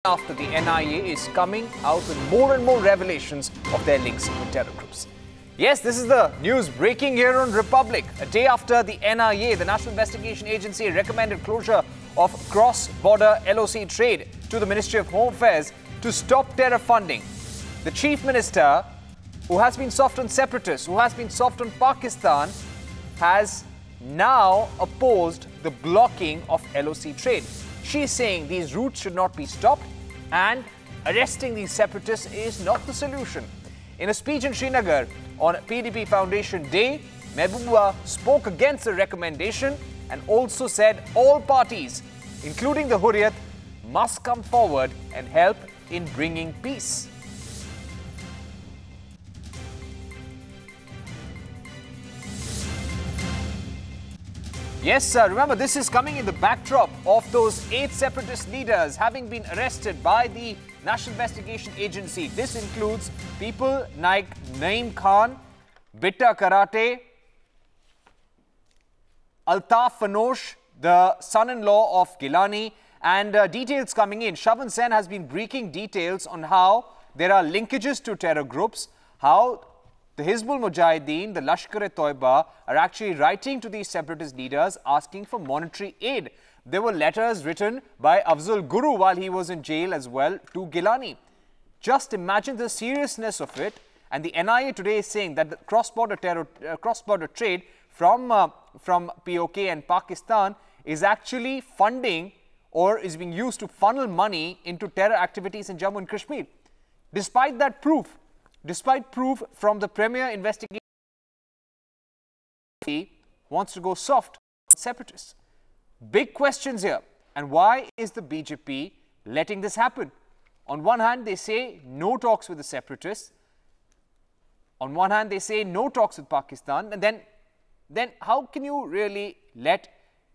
After the NIA is coming out with more and more revelations of their links with terror groups. Yes, this is the news breaking here on Republic. A day after the NIA, the National Investigation Agency, recommended closure of cross-border LOC trade to the Ministry of Home Affairs to stop terror funding. The Chief Minister, who has been soft on separatists, who has been soft on Pakistan, has now opposed the blocking of LOC trade. She's saying these routes should not be stopped and arresting these separatists is not the solution. In a speech in Srinagar on PDP Foundation Day, Mehbooba spoke against the recommendation and also said all parties, including the Hurriyat, must come forward and help in bringing peace. Yes, sir. Remember, this is coming in the backdrop of those 8 separatist leaders having been arrested by the National Investigation Agency. This includes people like Naeem Khan, Bitta Karate, Altaf Fanosh, the son-in-law of Gilani, and details coming in. Shavan Sen has been breaking details on how there are linkages to terror groups, how the Hizbul Mujahideen, the Lashkar-e-Toiba, are actually writing to these separatist leaders asking for monetary aid. There were letters written by Afzal Guru while he was in jail as well to Gilani. Just imagine the seriousness of it. And the NIA today is saying that the cross-border trade from POK and Pakistan is actually funding or is being used to funnel money into terror activities in Jammu and Kashmir. Despite that proof, from the premier investigation, wants to go soft on separatists. Big questions here. And why is the BJP letting this happen? On one hand, they say no talks with the separatists. On one hand, they say no talks with Pakistan. And then how can you really let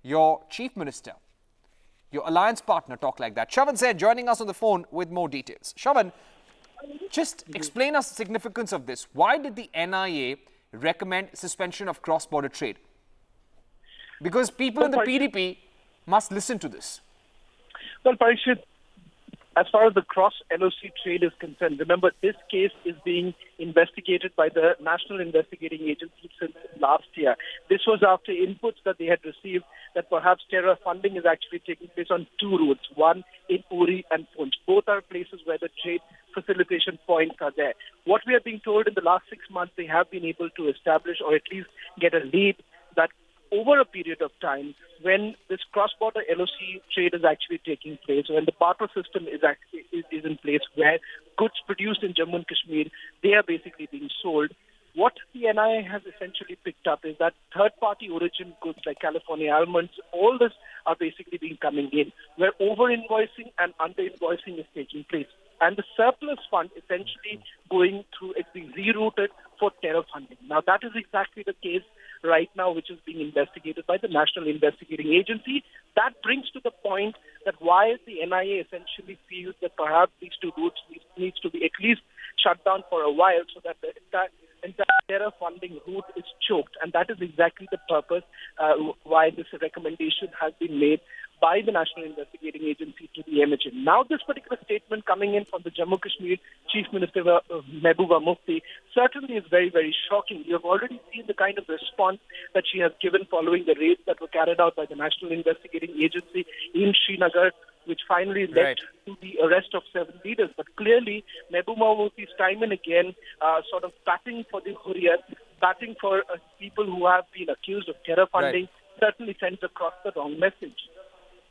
your chief minister, your alliance partner, talk like that? Shavan said, joining us on the phone with more details. Shavan, just explain us the significance of this. Why did the NIA recommend suspension of cross-border trade? Because people in the PDP must listen to this. Well, Parishit, as far as the cross-LOC trade is concerned, remember this case is being investigated by the National Investigating Agency since last year. This was after inputs that they had received that perhaps terror funding is actually taking place on 2 routes, one in Uri and Poonch. Both are places where the trade facilitation points are there. What we are being told in the last 6 months, they have been able to establish or at least get a lead that over a period of time, when this cross-border LOC trade is actually taking place, when the barter system is in place, where goods produced in Jammu and Kashmir, they are basically being sold. What the NIA has essentially picked up is that third-party origin goods like California almonds, all this are basically being coming in, where over-invoicing and under-invoicing is taking place. And the surplus fund essentially going through, it's being rerouted for terror funding. Now, that is exactly the case right now, which is being investigated by the National Investigating Agency. That brings to the point that why the NIA essentially feels that perhaps these 2 routes needs to be at least shut down for a while so that the entire terror funding route is choked. And that is exactly the purpose why this recommendation has been made by the National Investigating Agency to the MHA. Now, this particular statement coming in from the Jammu Kashmir Chief Minister Mehbooba Mufti certainly is very, very shocking. You have already seen the kind of response that she has given following the raids that were carried out by the National Investigating Agency in Srinagar, which finally led to the arrest of 7 leaders. But clearly, Mehbooba Mufti is time and again sort of batting for the Hurriyat, batting for people who have been accused of terror funding, certainly sends across the wrong message.